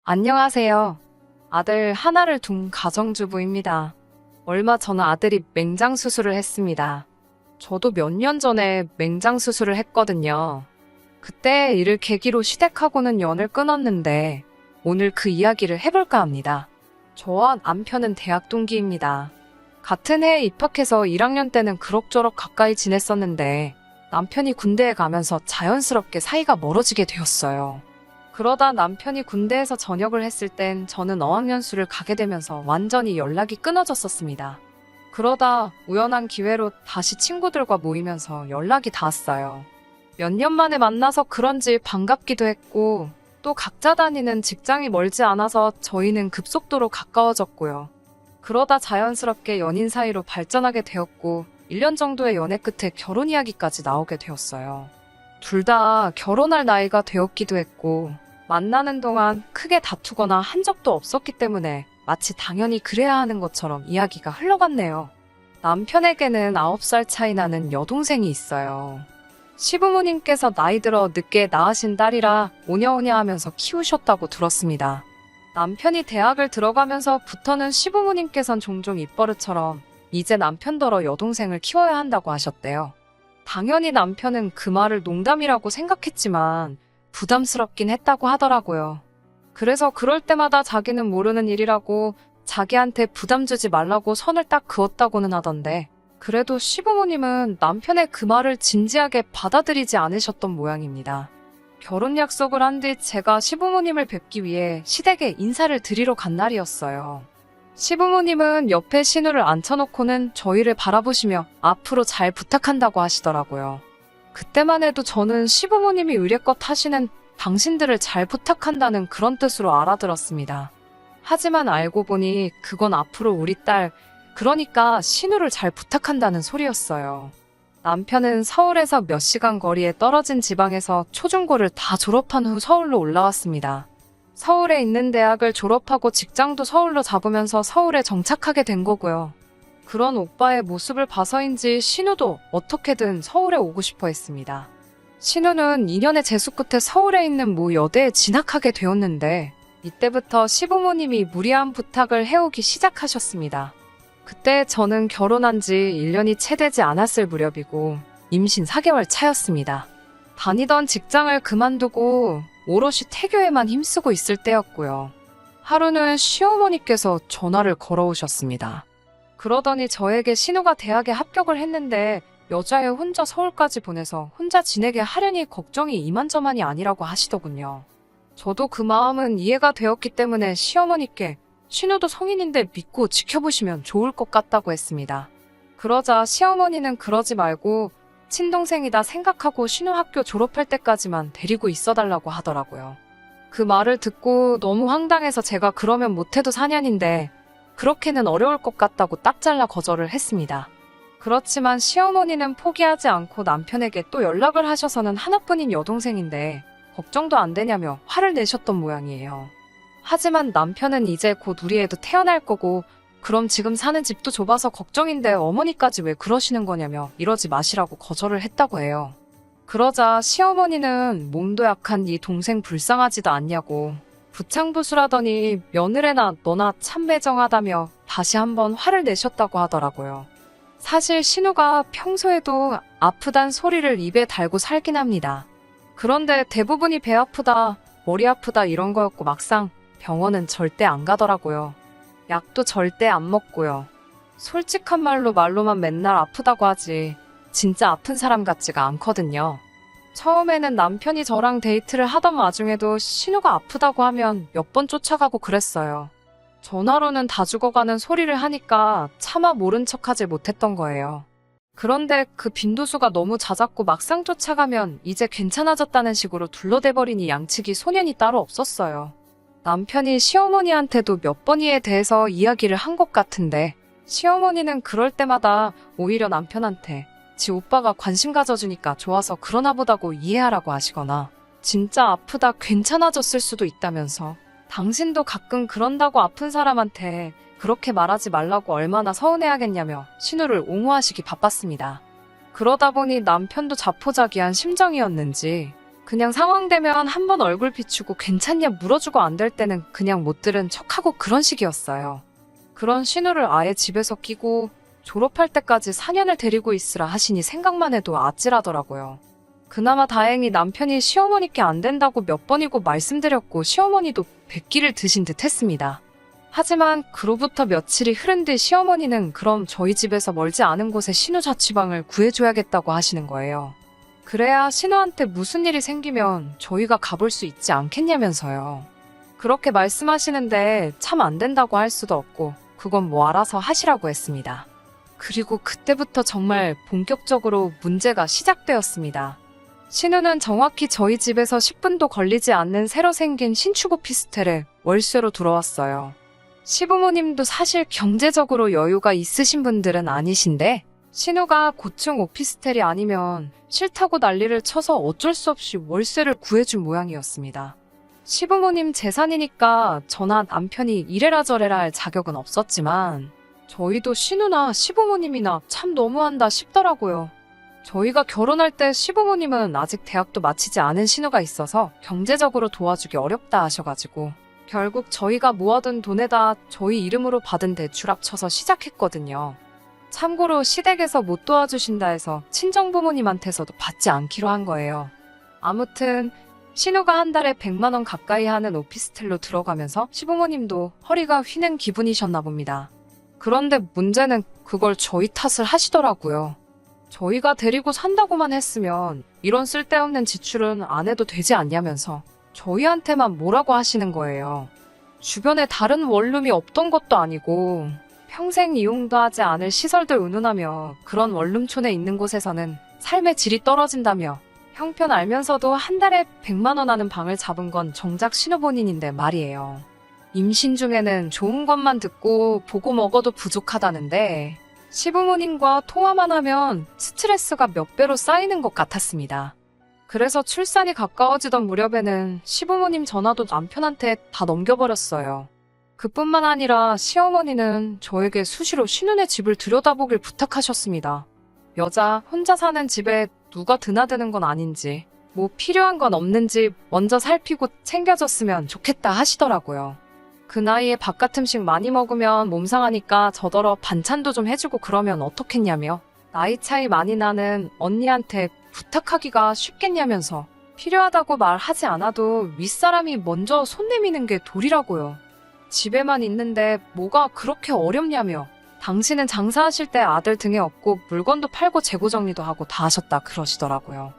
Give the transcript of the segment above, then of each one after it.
안녕하세요. 아들 하나를 둔 가정주부입니다. 얼마 전 아들이 맹장 수술을 했습니다. 저도 몇 년 전에 맹장 수술을 했거든요. 그때 이를 계기로 시댁하고는 연을 끊었는데 오늘 그 이야기를 해볼까 합니다. 저와 남편은 대학 동기입니다. 같은 해에 입학해서 1학년 때는 그럭저럭 가까이 지냈었는데 남편이 군대에 가면서 자연스럽게 사이가 멀어지게 되었어요. 그러다 남편이 군대에서 전역을 했을 땐 저는 어학연수를 가게 되면서 완전히 연락이 끊어졌었습니다. 그러다 우연한 기회로 다시 친구들과 모이면서 연락이 닿았어요. 몇 년 만에 만나서 그런지 반갑기도 했고 또 각자 다니는 직장이 멀지 않아서 저희는 급속도로 가까워졌고요. 그러다 자연스럽게 연인 사이로 발전하게 되었고 1년 정도의 연애 끝에 결혼 이야기까지 나오게 되었어요. 둘 다 결혼할 나이가 되었기도 했고 만나는 동안 크게 다투거나 한 적도 없었기 때문에 마치 당연히 그래야 하는 것처럼 이야기가 흘러갔네요. 남편에게는 9살 차이 나는 여동생이 있어요. 시부모님께서 나이 들어 늦게 낳으신 딸이라 오냐오냐 하면서 키우셨다고 들었습니다. 남편이 대학을 들어가면서부터는 시부모님께선 종종 입버릇처럼 이제 남편더러 여동생을 키워야 한다고 하셨대요. 당연히 남편은 그 말을 농담이라고 생각했지만 부담스럽긴 했다고 하더라고요. 그래서 그럴 때마다 자기는 모르는 일이라고 자기한테 부담 주지 말라고 선을 딱 그었다고는 하던데 그래도 시부모님은 남편의 그 말을 진지하게 받아들이지 않으셨던 모양입니다. 결혼 약속을 한 뒤 제가 시부모님을 뵙기 위해 시댁에 인사를 드리러 간 날이었어요. 시부모님은 옆에 신우를 앉혀놓고는 저희를 바라보시며 앞으로 잘 부탁한다고 하시더라고요. 그때만 해도 저는 시부모님이 의례껏 하시는 당신들을 잘 부탁한다는 그런 뜻으로 알아들었습니다. 하지만 알고 보니 그건 앞으로 우리 딸, 그러니까 신우를 잘 부탁한다는 소리였어요. 남편은 서울에서 몇 시간 거리에 떨어진 지방에서 초중고를 다 졸업한 후 서울로 올라왔습니다. 서울에 있는 대학을 졸업하고 직장도 서울로 잡으면서 서울에 정착하게 된 거고요. 그런 오빠의 모습을 봐서인지 신우도 어떻게든 서울에 오고 싶어 했습니다. 신우는 2년의 재수 끝에 서울에 있는 모 여대에 진학하게 되었는데 이때부터 시부모님이 무리한 부탁을 해오기 시작하셨습니다. 그때 저는 결혼한 지 1년이 채 되지 않았을 무렵이고 임신 4개월 차였습니다. 다니던 직장을 그만두고 오롯이 태교에만 힘쓰고 있을 때였고요. 하루는 시어머니께서 전화를 걸어오셨습니다. 그러더니 저에게 신우가 대학에 합격을 했는데 여자애 혼자 서울까지 보내서 혼자 지내게 하려니 걱정이 이만저만이 아니라고 하시더군요. 저도 그 마음은 이해가 되었기 때문에 시어머니께 신우도 성인인데 믿고 지켜보시면 좋을 것 같다고 했습니다. 그러자 시어머니는 그러지 말고 친동생이다 생각하고 신우 학교 졸업할 때까지만 데리고 있어달라고 하더라고요. 그 말을 듣고 너무 황당해서 제가 그러면 못해도 4년인데 그렇게는 어려울 것 같다고 딱 잘라 거절을 했습니다. 그렇지만 시어머니는 포기하지 않고 남편에게 또 연락을 하셔서는 하나뿐인 여동생인데 걱정도 안 되냐며 화를 내셨던 모양이에요. 하지만 남편은 이제 곧 우리 애도 태어날 거고 그럼 지금 사는 집도 좁아서 걱정인데 어머니까지 왜 그러시는 거냐며 이러지 마시라고 거절을 했다고 해요. 그러자 시어머니는 몸도 약한 네 동생 불쌍하지도 않냐고 부창부수라더니 며느래나 너나 참 매정하다며 다시 한번 화를 내셨다고 하더라고요. 사실 신우가 평소에도 아프단 소리를 입에 달고 살긴 합니다. 그런데 대부분이 배 아프다, 머리 아프다 이런 거였고 막상 병원은 절대 안 가더라고요. 약도 절대 안 먹고요. 솔직한 말로만 맨날 아프다고 하지 진짜 아픈 사람 같지가 않거든요. 처음에는 남편이 저랑 데이트를 하던 와중에도 신우가 아프다고 하면 몇 번 쫓아가고 그랬어요. 전화로는 다 죽어가는 소리를 하니까 차마 모른 척하지 못했던 거예요. 그런데 그 빈도수가 너무 잦았고 막상 쫓아가면 이제 괜찮아졌다는 식으로 둘러대버리니 양측이 소년이 따로 없었어요. 남편이 시어머니한테도 몇 번 이에 대해서 이야기를 한 것 같은데 시어머니는 그럴 때마다 오히려 남편한테 지 오빠가 관심 가져주니까 좋아서 그러나 보다고 이해하라고 하시거나 진짜 아프다 괜찮아졌을 수도 있다면서 당신도 가끔 그런다고 아픈 사람한테 그렇게 말하지 말라고 얼마나 서운해하겠냐며 신우를 옹호하시기 바빴습니다. 그러다 보니 남편도 자포자기한 심정이었는지 그냥 상황되면 한 번 얼굴 비추고 괜찮냐 물어주고 안 될 때는 그냥 못 들은 척하고 그런 식이었어요. 그런 신우를 아예 집에서 끼고 졸업할 때까지 4년을 데리고 있으라 하시니 생각만 해도 아찔하더라고요. 그나마 다행히 남편이 시어머니께 안 된다고 몇 번이고 말씀드렸고 시어머니도 백기를 드신 듯 했습니다. 하지만 그로부터 며칠이 흐른 뒤 시어머니는 그럼 저희 집에서 멀지 않은 곳에 신우 자취방을 구해줘야겠다고 하시는 거예요. 그래야 신우한테 무슨 일이 생기면 저희가 가볼 수 있지 않겠냐면서요. 그렇게 말씀하시는데 참 안 된다고 할 수도 없고 그건 뭐 알아서 하시라고 했습니다. 그리고 그때부터 정말 본격적으로 문제가 시작되었습니다. 신우는 정확히 저희 집에서 10분도 걸리지 않는 새로 생긴 신축 오피스텔에 월세로 들어왔어요. 시부모님도 사실 경제적으로 여유가 있으신 분들은 아니신데 신우가 고층 오피스텔이 아니면 싫다고 난리를 쳐서 어쩔 수 없이 월세를 구해준 모양이었습니다. 시부모님 재산이니까 저나 남편이 이래라 저래라 할 자격은 없었지만 저희도 신우나 시부모님이나 참 너무한다 싶더라고요. 저희가 결혼할 때 시부모님은 아직 대학도 마치지 않은 신우가 있어서 경제적으로 도와주기 어렵다 하셔가지고 결국 저희가 모아둔 돈에다 저희 이름으로 받은 대출 합쳐서 시작했거든요. 참고로 시댁에서 못 도와주신다 해서 친정부모님한테서도 받지 않기로 한 거예요. 아무튼 신우가 한 달에 100만 원 가까이 하는 오피스텔로 들어가면서 시부모님도 허리가 휘는 기분이셨나 봅니다. 그런데 문제는 그걸 저희 탓을 하시더라고요. 저희가 데리고 산다고만 했으면 이런 쓸데없는 지출은 안 해도 되지 않냐면서 저희한테만 뭐라고 하시는 거예요. 주변에 다른 원룸이 없던 것도 아니고 평생 이용도 하지 않을 시설들 운운하며 그런 원룸촌에 있는 곳에서는 삶의 질이 떨어진다며 형편 알면서도 한 달에 100만 원 하는 방을 잡은 건 정작 신우 본인인데 말이에요. 임신 중에는 좋은 것만 듣고 보고 먹어도 부족하다는데 시부모님과 통화만 하면 스트레스가 몇 배로 쌓이는 것 같았습니다. 그래서 출산이 가까워지던 무렵에는 시부모님 전화도 남편한테 다 넘겨버렸어요. 그뿐만 아니라 시어머니는 저에게 수시로 신우네 집을 들여다보길 부탁하셨습니다. 여자 혼자 사는 집에 누가 드나드는 건 아닌지, 뭐 필요한 건 없는지 먼저 살피고 챙겨줬으면 좋겠다 하시더라고요. 그 나이에 바깥 음식 많이 먹으면 몸 상하니까 저더러 반찬도 좀 해주고 그러면 어떻겠냐며 나이 차이 많이 나는 언니한테 부탁하기가 쉽겠냐면서 필요하다고 말하지 않아도 윗사람이 먼저 손 내미는 게 도리라고요. 집에만 있는데 뭐가 그렇게 어렵냐며 당신은 장사하실 때 아들 등에 업고 물건도 팔고 재고 정리도 하고 다 하셨다 그러시더라고요.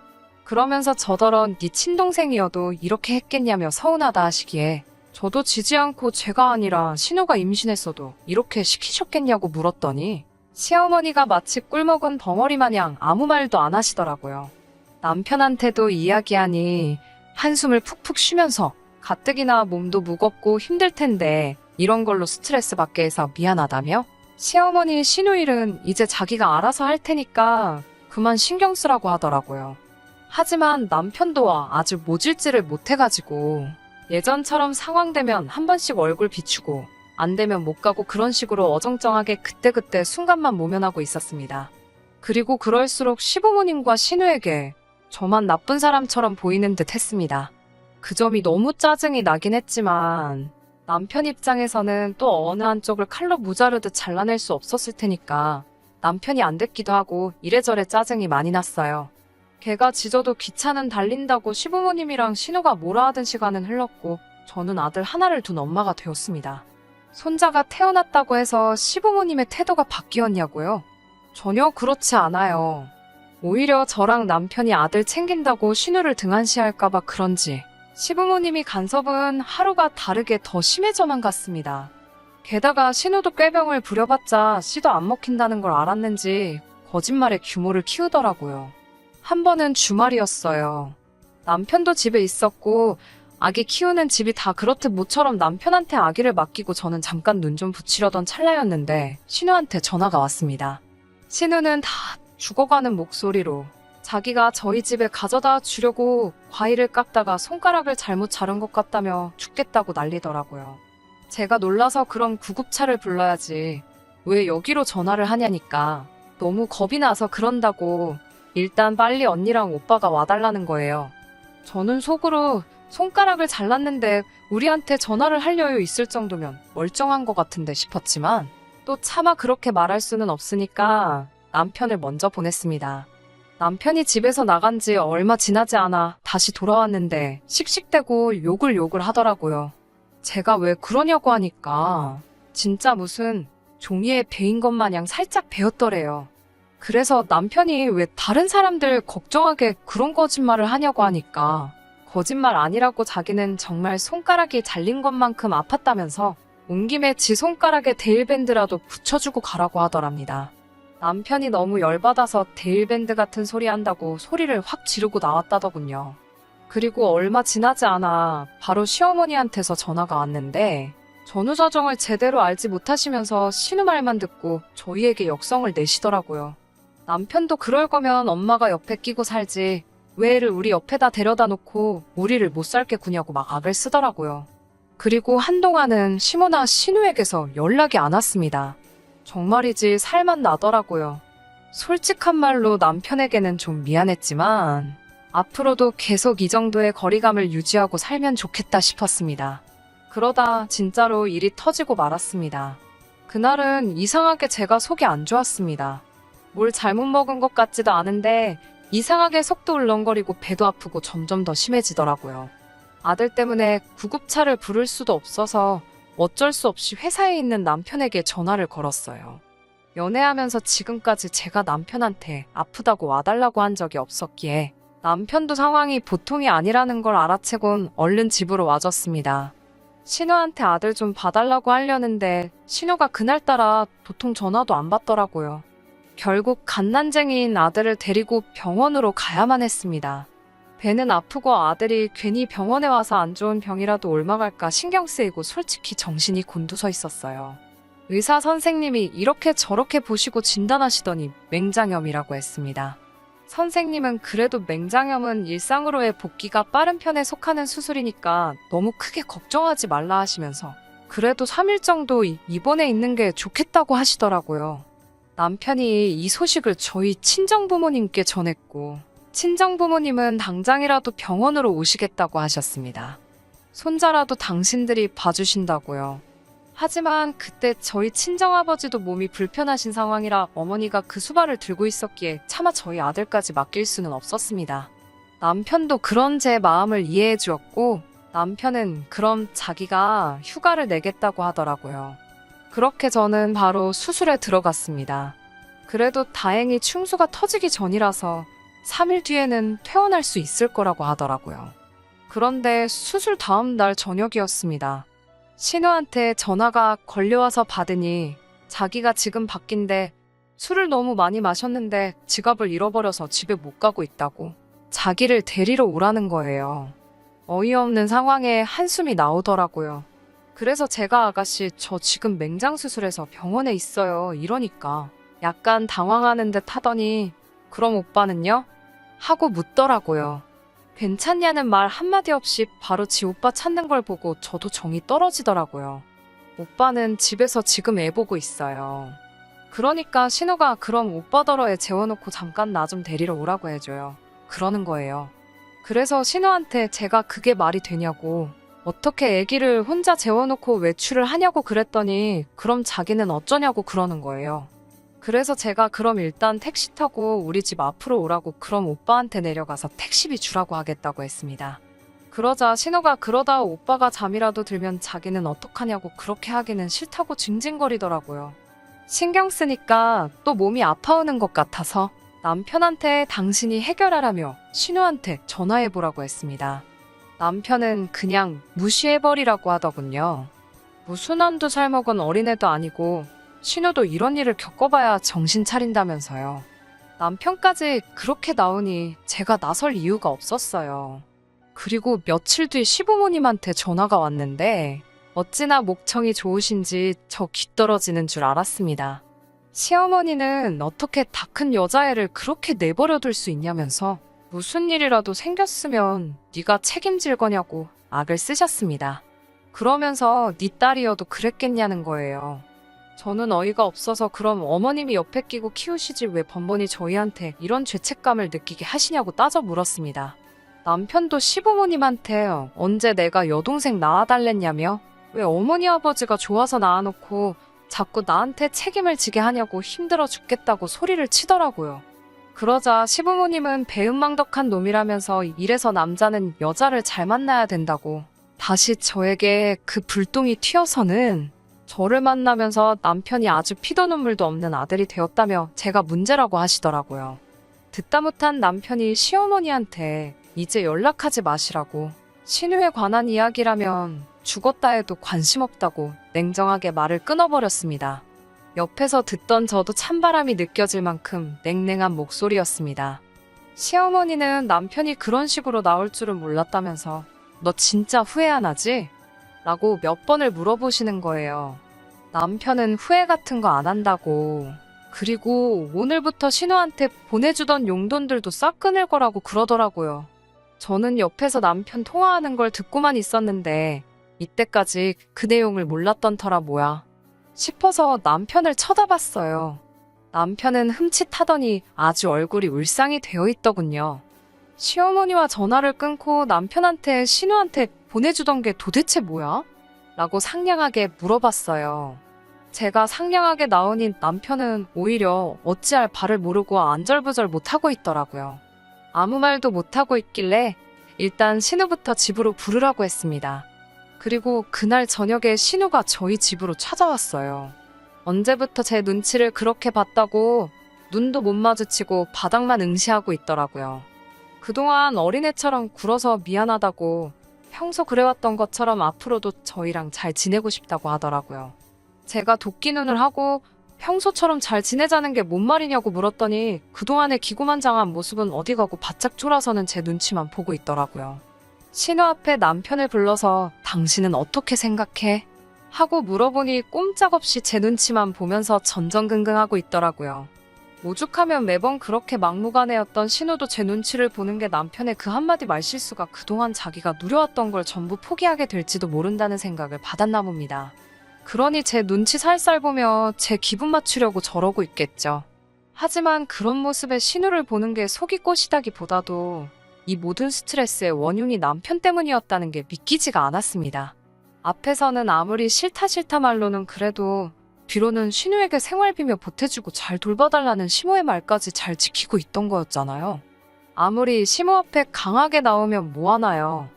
그러면서 저더러 네 친동생이어도 이렇게 했겠냐며 서운하다 하시기에 저도 지지 않고 제가 아니라 신우가 임신했어도 이렇게 시키셨겠냐고 물었더니 시어머니가 마치 꿀먹은 벙어리 마냥 아무 말도 안 하시더라고요. 남편한테도 이야기하니 한숨을 푹푹 쉬면서 가뜩이나 몸도 무겁고 힘들 텐데 이런 걸로 스트레스 받게 해서 미안하다며 시어머니 신우 일은 이제 자기가 알아서 할 테니까 그만 신경 쓰라고 하더라고요. 하지만 남편도 아주 모질지를 못해가지고 예전처럼 상황되면 한 번씩 얼굴 비추고 안 되면 못 가고 그런 식으로 어정쩡하게 그때그때 순간만 모면하고 있었습니다. 그리고 그럴수록 시부모님과 신우에게 저만 나쁜 사람처럼 보이는 듯 했습니다. 그 점이 너무 짜증이 나긴 했지만 남편 입장에서는 또 어느 한쪽을 칼로 무자르듯 잘라낼 수 없었을 테니까 남편이 안 됐기도 하고 이래저래 짜증이 많이 났어요. 걔가 짖어도 귀찮은 달린다고 시부모님이랑 신우가 뭐라 하던 시간은 흘렀고 저는 아들 하나를 둔 엄마가 되었습니다. 손자가 태어났다고 해서 시부모님의 태도가 바뀌었냐고요? 전혀 그렇지 않아요. 오히려 저랑 남편이 아들 챙긴다고 신우를 등한시할까봐 그런지 시부모님이 간섭은 하루가 다르게 더 심해져만 갔습니다. 게다가 신우도 꾀병을 부려봤자 씨도 안 먹힌다는 걸 알았는지 거짓말에 규모를 키우더라고요. 한 번은 주말이었어요. 남편도 집에 있었고 아기 키우는 집이 다 그렇듯 모처럼 남편한테 아기를 맡기고 저는 잠깐 눈 좀 붙이려던 찰나였는데 신우한테 전화가 왔습니다. 신우는 다 죽어가는 목소리로 자기가 저희 집에 가져다 주려고 과일을 깎다가 손가락을 잘못 자른 것 같다며 죽겠다고 난리더라고요. 제가 놀라서 그럼 구급차를 불러야지 왜 여기로 전화를 하냐니까 너무 겁이 나서 그런다고 일단 빨리 언니랑 오빠가 와달라는 거예요. 저는 속으로 손가락을 잘랐는데 우리한테 전화를 할 여유 있을 정도면 멀쩡한 것 같은데 싶었지만 또 차마 그렇게 말할 수는 없으니까 남편을 먼저 보냈습니다. 남편이 집에서 나간 지 얼마 지나지 않아 다시 돌아왔는데 씩씩대고 욕을 하더라고요. 제가 왜 그러냐고 하니까 진짜 무슨 종이에 베인 것 마냥 살짝 베었더래요. 그래서 남편이 왜 다른 사람들 걱정하게 그런 거짓말을 하냐고 하니까 거짓말 아니라고 자기는 정말 손가락이 잘린 것만큼 아팠다면서 온 김에 지 손가락에 데일밴드라도 붙여주고 가라고 하더랍니다. 남편이 너무 열받아서 데일밴드 같은 소리 한다고 소리를 확 지르고 나왔다더군요. 그리고 얼마 지나지 않아 바로 시어머니한테서 전화가 왔는데 전후 사정을 제대로 알지 못하시면서 신우 말만 듣고 저희에게 역성을 내시더라고요. 남편도 그럴 거면 엄마가 옆에 끼고 살지 왜 애를 우리 옆에다 데려다 놓고 우리를 못 살게 구냐고 막 악을 쓰더라고요. 그리고 한동안은 시모나 신우에게서 연락이 안 왔습니다. 정말이지 살만 나더라고요. 솔직한 말로 남편에게는 좀 미안했지만 앞으로도 계속 이 정도의 거리감을 유지하고 살면 좋겠다 싶었습니다. 그러다 진짜로 일이 터지고 말았습니다. 그날은 이상하게 제가 속이 안 좋았습니다. 뭘 잘못 먹은 것 같지도 않은데 이상하게 속도 울렁거리고 배도 아프고 점점 더 심해지더라고요. 아들 때문에 구급차를 부를 수도 없어서 어쩔 수 없이 회사에 있는 남편에게 전화를 걸었어요. 연애하면서 지금까지 제가 남편한테 아프다고 와달라고 한 적이 없었기에 남편도 상황이 보통이 아니라는 걸 알아채곤 얼른 집으로 와줬습니다. 신우한테 아들 좀 봐달라고 하려는데 신우가 그날따라 도통 전화도 안 받더라고요. 결국 갓난쟁이인 아들을 데리고 병원으로 가야만 했습니다. 배는 아프고 아들이 괜히 병원에 와서 안 좋은 병이라도 옮아갈까 신경 쓰이고 솔직히 정신이 곤두서 있었어요. 의사 선생님이 이렇게 저렇게 보시고 진단하시더니 맹장염이라고 했습니다. 선생님은 그래도 맹장염은 일상으로의 복귀가 빠른 편에 속하는 수술이니까 너무 크게 걱정하지 말라 하시면서 그래도 3일 정도 입원해 있는 게 좋겠다고 하시더라고요. 남편이 이 소식을 저희 친정부모님께 전했고 친정부모님은 당장이라도 병원으로 오시겠다고 하셨습니다. 손자라도 당신들이 봐주신다고요. 하지만 그때 저희 친정아버지도 몸이 불편하신 상황이라 어머니가 그 수발을 들고 있었기에 차마 저희 아들까지 맡길 수는 없었습니다. 남편도 그런 제 마음을 이해해 주었고 남편은 그럼 자기가 휴가를 내겠다고 하더라고요. 그렇게 저는 바로 수술에 들어갔습니다. 그래도 다행히 충수가 터지기 전이라서 3일 뒤에는 퇴원할 수 있을 거라고 하더라고요. 그런데 수술 다음 날 저녁이었습니다. 신우한테 전화가 걸려와서 받으니 자기가 지금 밖인데 술을 너무 많이 마셨는데 지갑을 잃어버려서 집에 못 가고 있다고 자기를 데리러 오라는 거예요. 어이없는 상황에 한숨이 나오더라고요. 그래서 제가 아가씨 저 지금 맹장 수술해서 병원에 있어요 이러니까 약간 당황하는 듯 하더니 그럼 오빠는요? 하고 묻더라고요. 괜찮냐는 말 한마디 없이 바로 지 오빠 찾는 걸 보고 저도 정이 떨어지더라고요. 오빠는 집에서 지금 애 보고 있어요. 그러니까 신우가 그럼 오빠더러 애 재워놓고 잠깐 나 좀 데리러 오라고 해줘요. 그러는 거예요. 그래서 신우한테 제가 그게 말이 되냐고 어떻게 애기를 혼자 재워놓고 외출을 하냐고 그랬더니 그럼 자기는 어쩌냐고 그러는 거예요. 그래서 제가 그럼 일단 택시 타고 우리 집 앞으로 오라고 그럼 오빠한테 내려가서 택시비 주라고 하겠다고 했습니다. 그러자 신우가 그러다 오빠가 잠이라도 들면 자기는 어떡하냐고 그렇게 하기는 싫다고 징징거리더라고요. 신경 쓰니까 또 몸이 아파오는 것 같아서 남편한테 당신이 해결하라며 신우한테 전화해보라고 했습니다. 남편은 그냥 무시해버리라고 하더군요. 무슨 한두 살 먹은 어린애도 아니고 신우도 이런 일을 겪어봐야 정신 차린다면서요. 남편까지 그렇게 나오니 제가 나설 이유가 없었어요. 그리고 며칠 뒤 시부모님한테 전화가 왔는데 어찌나 목청이 좋으신지 저 귀 떨어지는 줄 알았습니다. 시어머니는 어떻게 다 큰 여자애를 그렇게 내버려둘 수 있냐면서 무슨 일이라도 생겼으면 네가 책임질 거냐고 악을 쓰셨습니다. 그러면서 네 딸이어도 그랬겠냐는 거예요. 저는 어이가 없어서 그럼 어머님이 옆에 끼고 키우시지 왜 번번이 저희한테 이런 죄책감을 느끼게 하시냐고 따져 물었습니다. 남편도 시부모님한테 언제 내가 여동생 낳아달랬냐며 왜 어머니 아버지가 좋아서 낳아놓고 자꾸 나한테 책임을 지게 하냐고 힘들어 죽겠다고 소리를 치더라고요. 그러자 시부모님은 배은망덕한 놈이라면서 이래서 남자는 여자를 잘 만나야 된다고 다시 저에게 그 불똥이 튀어서는 저를 만나면서 남편이 아주 피도 눈물도 없는 아들이 되었다며 제가 문제라고 하시더라고요. 듣다 못한 남편이 시어머니한테 이제 연락하지 마시라고 신우에 관한 이야기라면 죽었다 해도 관심 없다고 냉정하게 말을 끊어버렸습니다. 옆에서 듣던 저도 찬바람이 느껴질 만큼 냉랭한 목소리였습니다. 시어머니는 남편이 그런 식으로 나올 줄은 몰랐다면서 너 진짜 후회 안 하지? 라고 몇 번을 물어보시는 거예요. 남편은 후회 같은 거 안 한다고. 그리고 오늘부터 신우한테 보내주던 용돈들도 싹 끊을 거라고 그러더라고요. 저는 옆에서 남편 통화하는 걸 듣고만 있었는데 이때까지 그 내용을 몰랐던 터라 뭐야 싶어서 남편을 쳐다봤어요. 남편은 흠칫하더니 아주 얼굴이 울상이 되어 있더군요. 시어머니와 전화를 끊고 남편한테 신우한테 보내주던 게 도대체 뭐야? 라고 상냥하게 물어봤어요. 제가 상냥하게 나오니 남편은 오히려 어찌할 바를 모르고 안절부절 못하고 있더라고요. 아무 말도 못하고 있길래 일단 신우부터 집으로 부르라고 했습니다. 그리고 그날 저녁에 신우가 저희 집으로 찾아왔어요. 언제부터 제 눈치를 그렇게 봤다고 눈도 못 마주치고 바닥만 응시하고 있더라고요. 그동안 어린애처럼 굴어서 미안하다고 평소 그래왔던 것처럼 앞으로도 저희랑 잘 지내고 싶다고 하더라고요. 제가 도끼눈을 하고 평소처럼 잘 지내자는 게 뭔 말이냐고 물었더니 그동안의 기고만장한 모습은 어디 가고 바짝 쫄아서는 제 눈치만 보고 있더라고요. 신우 앞에 남편을 불러서 당신은 어떻게 생각해? 하고 물어보니 꼼짝없이 제 눈치만 보면서 전전긍긍하고 있더라고요. 오죽하면 매번 그렇게 막무가내였던 신우도 제 눈치를 보는 게 남편의 그 한마디 말실수가 그동안 자기가 누려왔던 걸 전부 포기하게 될지도 모른다는 생각을 받았나 봅니다. 그러니 제 눈치 살살 보며 제 기분 맞추려고 저러고 있겠죠. 하지만 그런 모습에 신우를 보는 게 속이 꼬시다기보다도 이 모든 스트레스의 원흉이 남편 때문이었다는 게 믿기지가 않았습니다. 앞에서는 아무리 싫다 말로는 그래도 뒤로는 신우에게 생활비며 보태주고 잘 돌봐달라는 시모의 말까지 잘 지키고 있던 거였잖아요. 아무리 시모 앞에 강하게 나오면 뭐하나요.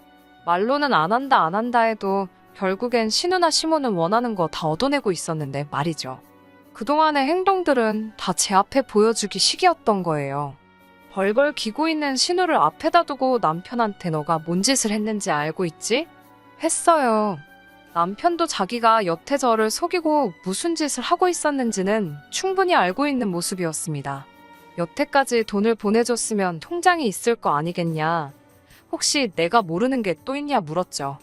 말로는 안 한다 해도 결국엔 신우나 시모는 원하는 거 다 얻어내고 있었는데 말이죠. 그동안의 행동들은 다 제 앞에 보여주기 식이었던 거예요. 벌벌 기고 있는 신우를 앞에다 두고 남편한테 너가 뭔 짓을 했는지 알고 있지? 했어요. 남편도 자기가 여태 저를 속이고 무슨 짓을 하고 있었는지는 충분히 알고 있는 모습이었습니다. 여태까지 돈을 보내줬으면 통장이 있을 거 아니겠냐. 혹시 내가 모르는 게 또 있냐 물었죠.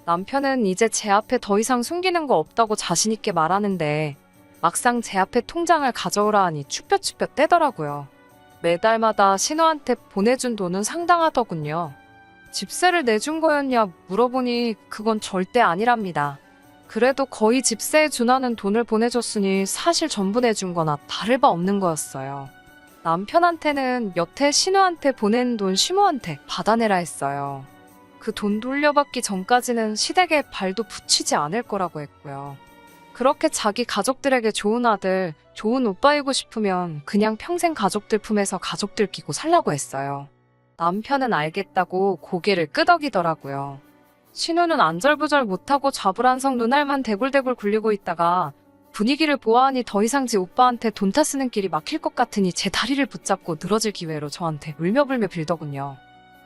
남편은 이제 제 앞에 더 이상 숨기는 거 없다고 자신있게 말하는데 막상 제 앞에 통장을 가져오라 하니 추뼛추뼛 떼더라고요. 매달마다 신우한테 보내준 돈은 상당하더군요. 집세를 내준 거였냐 물어보니 그건 절대 아니랍니다. 그래도 거의 집세에 준하는 돈을 보내줬으니 사실 전부 내준 거나 다를 바 없는 거였어요. 남편한테는 여태 신우한테 보낸 돈 시모한테 받아내라 했어요. 그 돈 돌려받기 전까지는 시댁에 발도 붙이지 않을 거라고 했고요. 그렇게 자기 가족들에게 좋은 아들, 좋은 오빠이고 싶으면 그냥 평생 가족들 품에서 가족들 끼고 살라고 했어요. 남편은 알겠다고 고개를 끄덕이더라고요. 신우는 안절부절 못하고 좌불안성 눈알만 대굴대굴 굴리고 있다가 분위기를 보아하니 더 이상 지 오빠한테 돈 타 쓰는 길이 막힐 것 같으니 제 다리를 붙잡고 늘어질 기회로 저한테 울며불며 빌더군요.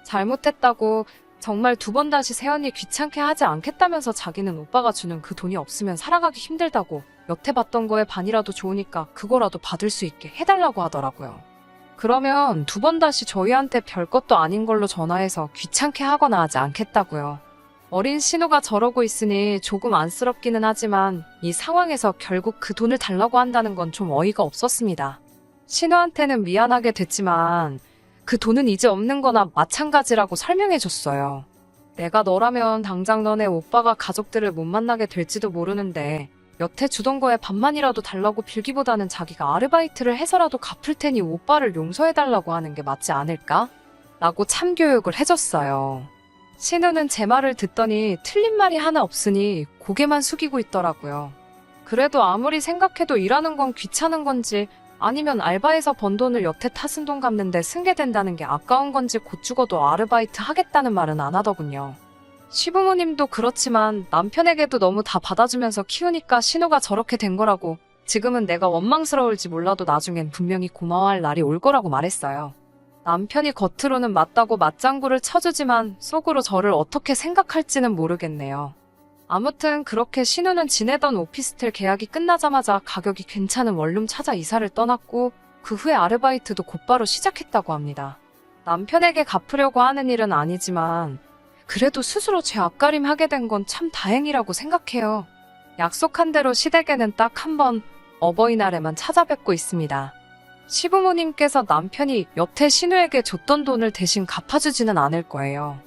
잘못했다고 정말 두 번 다시 새언니 귀찮게 하지 않겠다면서 자기는 오빠가 주는 그 돈이 없으면 살아가기 힘들다고 여태 받던 거에 반이라도 좋으니까 그거라도 받을 수 있게 해달라고 하더라고요. 그러면 두 번 다시 저희한테 별것도 아닌 걸로 전화해서 귀찮게 하거나 하지 않겠다고요. 어린 신우가 저러고 있으니 조금 안쓰럽기는 하지만 이 상황에서 결국 그 돈을 달라고 한다는 건 좀 어이가 없었습니다. 신우한테는 미안하게 됐지만 그 돈은 이제 없는 거나 마찬가지라고 설명해줬어요. 내가 너라면 당장 너네 오빠가 가족들을 못 만나게 될지도 모르는데 여태 주던 거에 반만이라도 달라고 빌기보다는 자기가 아르바이트를 해서라도 갚을 테니 오빠를 용서해달라고 하는 게 맞지 않을까? 라고 참교육을 해줬어요. 신우는 제 말을 듣더니 틀린 말이 하나 없으니 고개만 숙이고 있더라고요. 그래도 아무리 생각해도 일하는 건 귀찮은 건지 아니면 알바에서 번 돈을 여태 타슨 돈 갚는데 승계된다는 게 아까운 건지 곧 죽어도 아르바이트 하겠다는 말은 안 하더군요. 시부모님도 그렇지만 남편에게도 너무 다 받아주면서 키우니까 신우가 저렇게 된 거라고, 지금은 내가 원망스러울지 몰라도 나중엔 분명히 고마워할 날이 올 거라고 말했어요. 남편이 겉으로는 맞다고 맞장구를 쳐주지만 속으로 저를 어떻게 생각할지는 모르겠네요. 아무튼 그렇게 신우는 지내던 오피스텔 계약이 끝나자마자 가격이 괜찮은 원룸 찾아 이사를 떠났고 그 후에 아르바이트도 곧바로 시작했다고 합니다. 남편에게 갚으려고 하는 일은 아니지만 그래도 스스로 제 앞가림 하게 된 건 참 다행이라고 생각해요. 약속한 대로 시댁에는 딱 한 번 어버이날에만 찾아뵙고 있습니다. 시부모님께서 남편이 여태 신우에게 줬던 돈을 대신 갚아주지는 않을 거예요.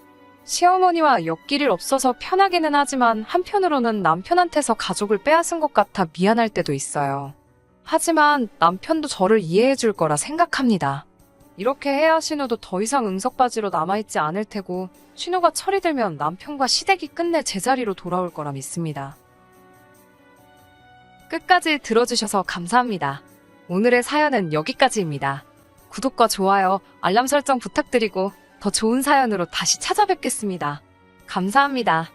시어머니와 엮일 일 없어서 편하기는 하지만 한편으로는 남편한테서 가족을 빼앗은 것 같아 미안할 때도 있어요. 하지만 남편도 저를 이해해 줄 거라 생각합니다. 이렇게 해야 신우도 더 이상 응석바지로 남아있지 않을 테고 신우가 철이 들면 남편과 시댁이 끝내 제자리로 돌아올 거라 믿습니다. 끝까지 들어주셔서 감사합니다. 오늘의 사연은 여기까지입니다. 구독과 좋아요, 알람 설정 부탁드리고 더 좋은 사연으로 다시 찾아뵙겠습니다. 감사합니다.